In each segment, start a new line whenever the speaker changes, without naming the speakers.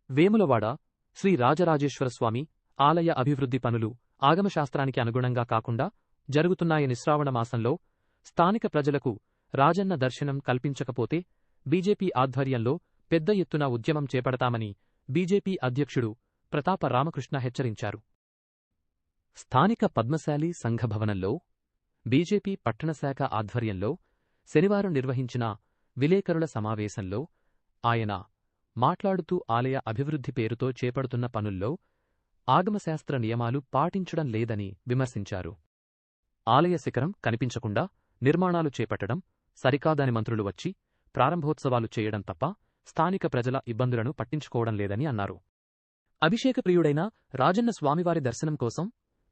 వేములవాడ శ్రీ రాజరాజేశ్వరస్వామి ఆలయ అభివృద్ధి పనులు ఆగమశాస్త్రానికి అనుగుణంగా కాకుండా జరుగుతున్నాయని శ్రావణ మాసంలో స్థానిక ప్రజలకు రాజన్న దర్శనం కల్పించకపోతే బీజేపీ ఆధ్వర్యంలో పెద్ద ఎత్తున ఉద్యమం చేపడతామని బీజేపీ అధ్యక్షుడు ప్రతాప రామకృష్ణ హెచ్చరించారు. స్థానిక పద్మశాలి సంఘభవనంలో బీజేపీ పట్టణశాఖ ఆధ్వర్యంలో శనివారం నిర్వహించిన విలేకరుల సమావేశంలో ఆయన మాట్లాడుతూ ఆలయ అభివృద్ధి పేరుతో చేపడుతున్న పనుల్లో ఆగమశాస్త్ర నియమాలు పాటించడం లేదని విమర్శించారు. ఆలయ శిఖరం కనిపించకుండా నిర్మాణాలు చేపట్టడం సరికాదని మంత్రులు వచ్చి ప్రారంభోత్సవాలు చేయడం తప్ప స్థానిక ప్రజల ఇబ్బందులను పట్టించుకోవడం లేదని అన్నారు. అభిషేక ప్రియుడైన రాజన్న స్వామివారి దర్శనం కోసం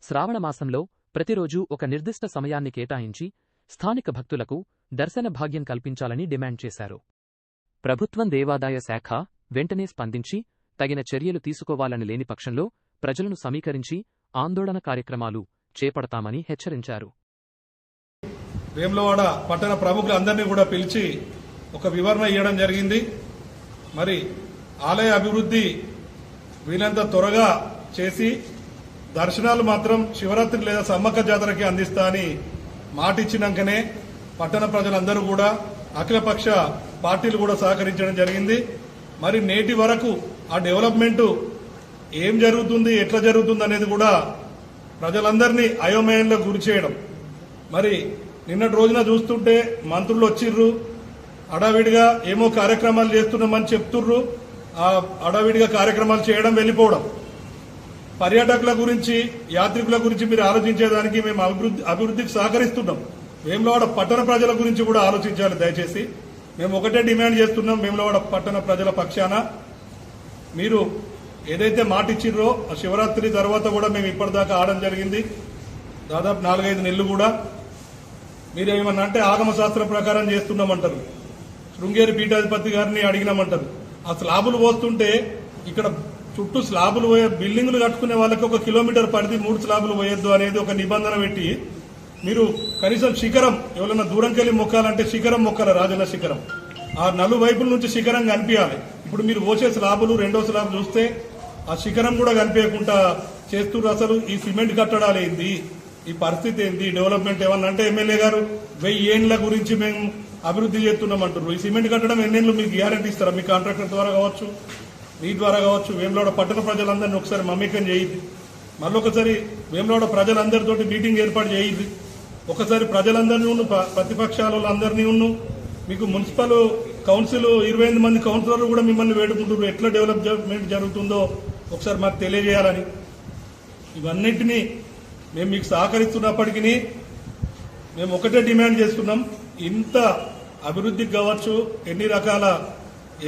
శ్రావణమాసంలో ప్రతిరోజూ ఒక నిర్దిష్ట సమయాన్ని కేటాయించి స్థానిక భక్తులకు దర్శన భాగ్యం కల్పించాలని డిమాండ్ చేశారు. ప్రభుత్వం దేవాదాయ శాఖ వెంటనే స్పందించి తగిన చర్యలు తీసుకోవాలని లేని పక్షంలో ప్రజలను సమీకరించి ఆందోళన కార్యక్రమాలు చేపడతామని హెచ్చరించారు.
వేములవాడ పట్టణ ప్రముఖులందరినీ కూడా పిలిచి ఒక వివరణ ఇవ్వడం జరిగింది. మరి ఆలయ అభివృద్ధి వీలంత త్వరగా చేసి దర్శనాలు మాత్రం శివరాత్రి లేదా సమ్మక్క జాతరకి అందిస్తా అని మాటిచ్చినాకనే పట్టణ ప్రజలందరూ కూడా అఖిలపక్ష పార్టీలు కూడా సహకరించడం జరిగింది. మరి నేటి వరకు ఆ డెవలప్మెంట్ ఏం జరుగుతుంది, ఎట్లా జరుగుతుంది అనేది కూడా ప్రజలందరినీ అయోమయంలో గురి చేయడం. మరి నిన్నటి రోజున చూస్తుంటే మంత్రులు వచ్చిర్రు, అడావిడిగా ఏమో కార్యక్రమాలు చేస్తున్నామని చెప్తుర్రు, ఆ అడావిడిగా కార్యక్రమాలు చేయడం వెళ్ళిపోవడం. పర్యాటకుల గురించి, యాత్రికుల గురించి మీరు ఆలోచించేదానికి మేము అభివృద్ధికి సహకరిస్తున్నాం. వేములవాడ పట్టణ ప్రజల గురించి కూడా ఆలోచించాలి దయచేసి. మేము ఒకటే డిమాండ్ చేస్తున్నాం, వేములవాడ పట్టణ ప్రజల పక్షాన మీరు ఏదైతే మాట ఇచ్చిర్రో ఆ శివరాత్రి తర్వాత కూడా మేము ఇప్పటిదాకా ఆడడం జరిగింది, దాదాపు 4-5 నెలలు కూడా. మీరు ఏమన్నా అంటే ఆగమ శాస్త్రం ప్రకారం చేస్తున్నామంటారు. శృంగేరి పీఠాధిపతి గారిని అడిగినామంటారు. ఆ స్లాబులు పోస్తుంటే ఇక్కడ చుట్టూ స్లాబులు బిల్డింగులు కట్టుకునే వాళ్ళకి 1 కిలోమీటర్ పరిధి 3 స్లాబులు పోయొద్దు అనేది ఒక నిబంధన పెట్టి మీరు కనీసం శిఖరం ఎవరైనా దూరంకెళ్ళి మొక్కాలంటే శిఖరం మొక్కాల, రాజన్న శిఖరం. ఆ నలువైపుల నుంచి శిఖరం కనిపించాలి. ఇప్పుడు మీరు పోసే స్లాబులు, రెండో స్లాబ్ చూస్తే ఆ శిఖరం కూడా కనిపించకుండా చేస్తున్నారు. అసలు ఈ సిమెంట్ కట్టడాలు ఏంది, ఈ పరిస్థితి ఏంది, డెవలప్మెంట్ ఏమన్నా అంటే ఎమ్మెల్యే గారు 1000 ఏండ్ల గురించి మేము అభివృద్ధి చేస్తున్నామంటారు. ఈ సిమెంట్ కట్టడం ఎన్నేళ్ళు మీకు గ్యారంటీ ఇస్తారా? మీ కాంట్రాక్టర్ ద్వారా కావచ్చు, మీ ద్వారా కావచ్చు. వేములవాడ పట్టణ ప్రజలందరినీ ఒకసారి మమేకం చేయింది. మళ్ళొకసారి వేములవాడ ప్రజలందరితోటి మీటింగ్ ఏర్పాటు చేయింది. ఒకసారి ప్రజలందరినీ ఉన్న, ప్రతిపక్షాల అందరినీ ఉన్న, మీకు మున్సిపల్ కౌన్సిల్ 28 మంది కౌన్సిలర్లు కూడా మిమ్మల్ని వేడుకుంటున్నారు. ఎట్లా డెవలప్మెంట్ జరుగుతుందో ఒకసారి మాకు తెలియజేయాలని. ఇవన్నింటినీ మేము మీకు సహకరిస్తున్నప్పటికీ మేము ఒకటే డిమాండ్ చేస్తున్నాం. ఇంత అభివృద్ధికి కావచ్చు, ఎన్ని రకాల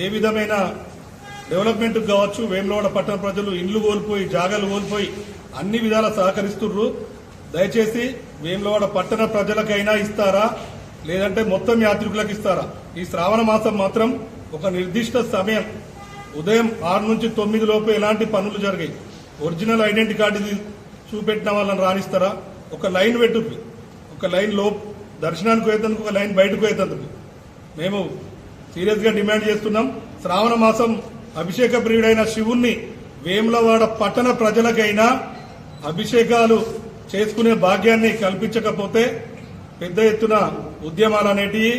ఏ విధమైన డెవలప్మెంట్ కావచ్చు, వేములవాడ పట్టణ ప్రజలు ఇండ్లు కోల్పోయి, జాగాలు కోల్పోయి అన్ని విధాలా సహకరిస్తున్నారు. దయచేసి వేములవాడ పట్టణ ప్రజలకైనా ఇస్తారా, లేదంటే మొత్తం యాత్రికులకు ఇస్తారా? ఈ శ్రావణ మాసం మాత్రం ఒక నిర్దిష్ట సమయం ఉదయం 6 నుంచి 9 లోపు ఎలాంటి పనులు జరిగాయి, ఒరిజినల్ ఐడెంటిటీ కార్డు చూపెట్టిన వాళ్ళని రాణిస్తారా? ఒక లైన్ పెట్టుద్ది, ఒక లైన్ లోపు దర్శనానికి పోయేందుకు, ఒక లైన్ బయటకు పోయేందుకు మేము సీరియస్ గా డిమాండ్ చేస్తున్నాం. శ్రావణ మాసం అభిషేక ప్రియుడైన శివుణ్ణి వేములవాడ పట్టణ ప్రజలకైనా అభిషేకాలు చేసుకునే భాగ్యాన్ని కల్పించకపోతే పెద్ద ఎత్తున ఉద్యమాలు అనేటివి,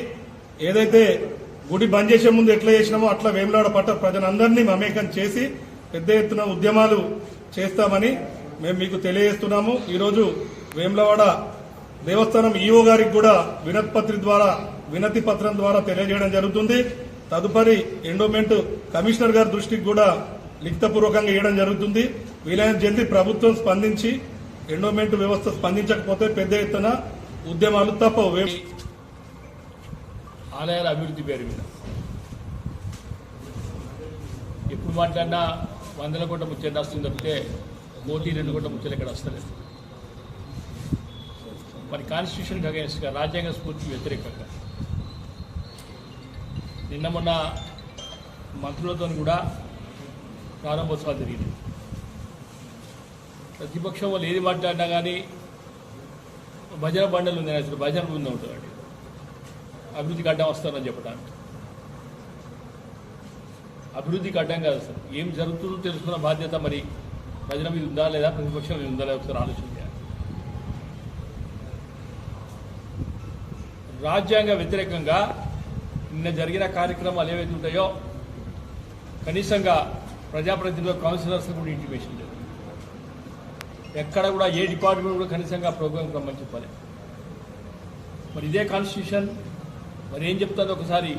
ఏదైతే గుడి బంద్ చేసే ముందు ఎట్లా చేసినామో అట్లా వేములవాడ పట్టణ ప్రజలందరినీ మమేకం చేసి పెద్ద ఎత్తున ఉద్యమాలు చేస్తామని మేము మీకు తెలియజేస్తున్నాము. ఈరోజు వేములవాడ దేవస్థానం ఈఓ గారికి కూడా వినతి పత్రం ద్వారా తెలియజేయడం జరుగుతుంది. తదుపరి ఎండోమెంట్ కమిషనర్ గారి దృష్టికి కూడా లిఖితపూర్వకంగా ఇవ్వడం జరుగుతుంది. వీలైన జల్దీ ప్రభుత్వం స్పందించి ఎండోమెంట్ వ్యవస్థ స్పందించకపోతే పెద్ద ఎత్తున ఉద్యమాలు తప్పవు.
ఆలయాల అభివృద్ధి పేరు మీద ఎప్పుడు మాట్లాడినా 100 కోట్ల ముచ్చట వస్తుంది తప్పితే 1-2 కోట్ల ముచ్చట ఇక్కడ వస్తలేదు. మరి కాన్స్టిట్యూషన్కి అగేన్స్ట్గా, రాజ్యాంగ స్ఫూర్తికి వ్యతిరేకంగా నిన్న మొన్న మంత్రులతో కూడా ప్రారంభోత్సవాలు జరిగింది. ప్రతిపక్షం వాళ్ళు ఏది మాట్లాడినా కానీ భజన బండలు ఉన్నాయి, అసలు భజన ముందు ఉంటుందండి అభివృద్ధికి అడ్డం వస్తారని చెప్పడానికి. అభివృద్ధికి అడ్డం కాదు సార్. ఏం జరుగుతుందో తెలుసుకున్న బాధ్యత మరి ప్రజల మీద ఉందా లేదా, ప్రతిపక్షం మీద ఉందా లేదా ఒకసారి ఆలోచన చేయాలి. రాజ్యాంగ వ్యతిరేకంగా నిన్న జరిగిన కార్యక్రమాలు ఏవైతే ఉంటాయో కనీసంగా ప్రజాప్రతినిధులు కౌన్సిలర్స్ కూడా ఇంటిమేషన్ లేదు. ఎక్కడ కూడా ఏ డిపార్ట్మెంట్ కూడా కనీసంగా ప్రోగ్రామ్ రమ్మని చెప్పాలి. మరి ఇదే కాన్స్టిట్యూషన్ మరి ఏం చెప్తుందో ఒకసారి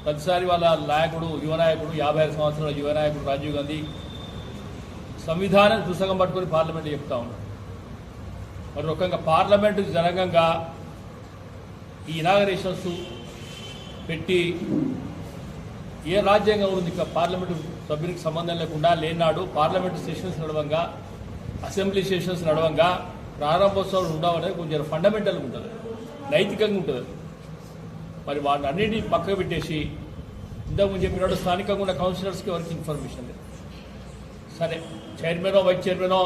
ప్రతిసారి వాళ్ళ నాయకుడు యువనాయకుడు 56 సంవత్సరాల యువనాయకుడు రాజీవ్ గాంధీ సంవిధానం పుస్తకం పట్టుకొని పార్లమెంట్ చెప్తా ఉన్నాడు. మరి రకంగా పార్లమెంటు జనకంగా ఈ ఇనాగరేషన్స్ పెట్టి ఏ రాజ్యాంగం ఉంది పార్లమెంటు సభ్యునికి సంబంధం లేకుండా లేనాడు పార్లమెంటు సెషన్స్ నడవంగా అసెంబ్లీ సెషన్స్ నడవంగా ప్రారంభోత్సవాలు ఉండవనేది కొంచెం ఫండమెంటల్గా ఉంటుంది, నైతికంగా ఉంటుంది. మరి వాటిని అన్నింటినీ పక్కకు పెట్టేసి ఇంతకుముందు చెప్పినాడు స్థానికంగా ఉన్న కౌన్సిలర్స్కి ఎవరికి ఇన్ఫర్మేషన్ లేదు. సరే చైర్మనో వైస్ చైర్మనో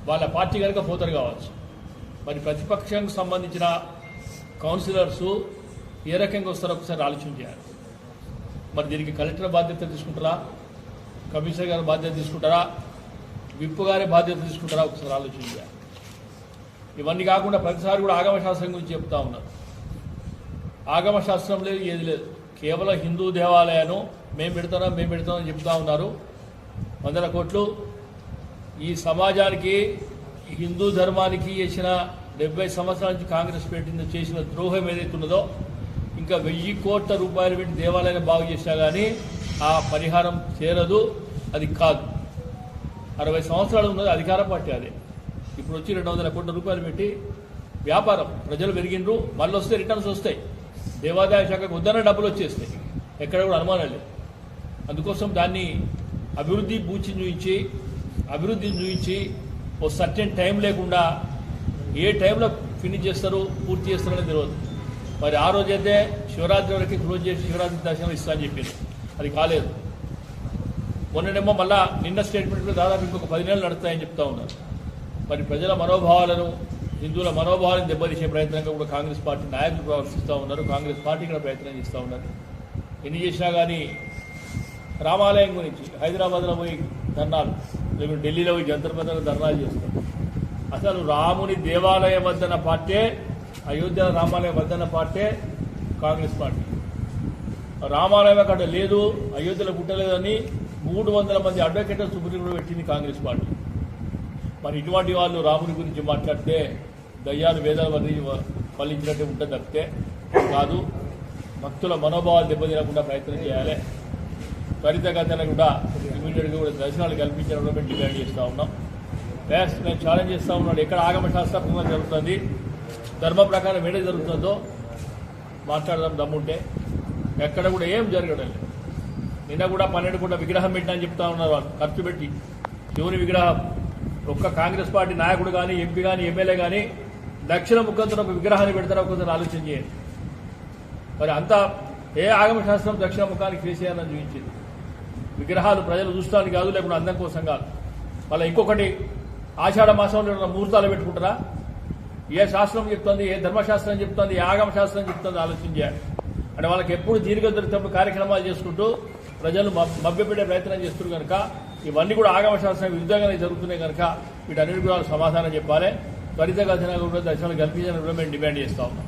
వాళ్ళ పార్టీ కనుక పోతారు కావచ్చు. మరి ప్రతిపక్షానికి సంబంధించిన కౌన్సిలర్స్ ఏ రకంగా వస్తారో ఒకసారి ఆలోచన చేయాలి. మరి దీనికి కలెక్టర్ బాధ్యత తీసుకుంటారా, కమిషనర్ గారు బాధ్యత తీసుకుంటారా, విప్ గారే బాధ్యత తీసుకుంటారా ఒకసారి ఆలోచన చేయాలి. ఇవన్నీ కాకుండా ప్రతిసారి కూడా ఆగమశాస్త్రం గురించి చెప్తా ఉన్నారు. ఆగమశాస్త్రం లేదు, ఏది లేదు, కేవలం హిందూ దేవాలయాన్ని మేము పెడతామని చెప్తా ఉన్నారు. 100 కోట్లు ఈ సమాజానికి హిందూ ధర్మానికి చేసిన 70 సంవత్సరాల నుంచి కాంగ్రెస్ చేసిన ద్రోహం ఏదైతే ఉన్నదో ఇంకా 1000 కోట్ల రూపాయలు పెట్టి దేవాలయాన్ని బాగు చేసినా కానీ ఆ పరిహారం చేరదు. అది కాదు, 60 సంవత్సరాలు ఉన్నది అధికార పార్టీ అదే. ఇప్పుడు వచ్చి 200 కోట్ల రూపాయలు పెట్టి వ్యాపారం, ప్రజలు పెరిగిండ్రు, మళ్ళీ వస్తే రిటర్న్స్ వస్తాయి, దేవాదాయ శాఖకు వద్దన్న డబ్బులు వచ్చేస్తాయి, ఎక్కడ కూడా అనుమానం లేదు. అందుకోసం దాన్ని అభివృద్ధిని చూపించి ఓ సర్టెన్ టైం లేకుండా ఏ టైంలో ఫినిష్ చేస్తారు పూర్తి చేస్తారనేది తెలియదు. మరి ఆ రోజైతే శివరాత్రి వరకు క్లోజ్ చేసి శివరాత్రి దర్శనం ఇస్తా అని చెప్పింది, అది కాలేదు. మొన్ననేమో మళ్ళా నిన్న స్టేట్మెంట్లో దాదాపు ఇంకొక 10 నెలలు నడుస్తాయని చెప్తా ఉన్నారు. మరి ప్రజల మనోభావాలను, హిందువుల మనోభావాలను దెబ్బతీసే ప్రయత్నంగా కూడా కాంగ్రెస్ పార్టీ నాయకులు ప్రవర్తిస్తూ ఉన్నారు, కాంగ్రెస్ పార్టీ కూడా ప్రయత్నం చేస్తూ ఉన్నారు. ఎన్ని చేసినా కానీ రామాలయం గురించి హైదరాబాద్లో పోయి ధర్నాలు, లేకుంటే ఢిల్లీలో పోయి జంతర్ మంతర్లో ధర్నాలు చేస్తారు. అసలు రాముని దేవాలయం వద్దన్న పార్టీ, అయోధ్య రామాలయం వద్దన్న పార్టీ కాంగ్రెస్ పార్టీ. రామాలయం అక్కడ లేదు, అయోధ్యలో పుట్టలేదని 300 మంది అడ్వకేట్లు సుప్రీంకోర్టులో పెట్టింది కాంగ్రెస్ పార్టీ. మరి ఇటువంటి వాళ్ళు రాముని గురించి మాట్లాడితే దయ్యాలు వేదాలు ఫలించినట్టే ఉంటుంది తప్పితే కాదు. భక్తుల మనోభావాలు దెబ్బతినకుండా ప్రయత్నం చేయాలి. త్వరితగతిన కూడా ఇమీడియట్గా కూడా దర్శనాలు కల్పించడం మేము డిమాండ్ చేస్తూ ఉన్నాం. మేము ఛాలెంజ్ చేస్తూ ఉన్నాడు, ఎక్కడ ఆగమ శాస్త్రపరంగా జరుగుతుంది, ధర్మ ప్రకారం ఏడే జరుగుతుందో మాట్లాడదాం దమ్ముంటే. ఎక్కడ కూడా ఏం జరగడం లేదు. నిన్న కూడా 12 కోట్ల విగ్రహం పెట్టినా అని చెప్తా ఉన్నారు వాళ్ళు, ఖర్చు పెట్టి శివుని విగ్రహం. ఒక్క కాంగ్రెస్ పార్టీ నాయకుడు కానీ, ఎంపీ కానీ, ఎమ్మెల్యే కానీ దక్షిణ ముఖంతో ఒక విగ్రహాన్ని పెడతారో ఒకసారి ఆలోచన చేయండి. మరి అంతా ఏ ఆగమ శాస్త్రం దక్షిణ ముఖానికి కేసీఆర్ అని చూపించింది. విగ్రహాలు ప్రజలు చూస్తానికి కాదు, లేకుండా అందం కోసం కాదు. మళ్ళీ ఇంకొకటి ఆషాఢ మాసంలో ముహూర్తాలు పెట్టుకుంటారా? ఏ శాస్త్రం చెప్తుంది, ఏ ధర్మశాస్త్రం చెప్తుంది, ఏ ఆగమ శాస్త్రం చెప్తుంది ఆలోచన చేయాలి. అంటే వాళ్ళకి ఎప్పుడు దీర్ఘదృతప్పుడు కార్యక్రమాలు చేసుకుంటూ ప్రజలు మభ్యపెట్టే ప్రయత్నం చేస్తున్నారు కనుక ఇవన్నీ కూడా ఆగమ శాస్త్రం విరుద్ధంగానే జరుగుతున్నాయి కనుక వీటన్నిటి కూడా సమాధానం చెప్పాలి. త్వరితగతిన కూడా దర్శనాలు కల్పించాలని కూడా మేము డిమాండ్ చేస్తా ఉన్నాం.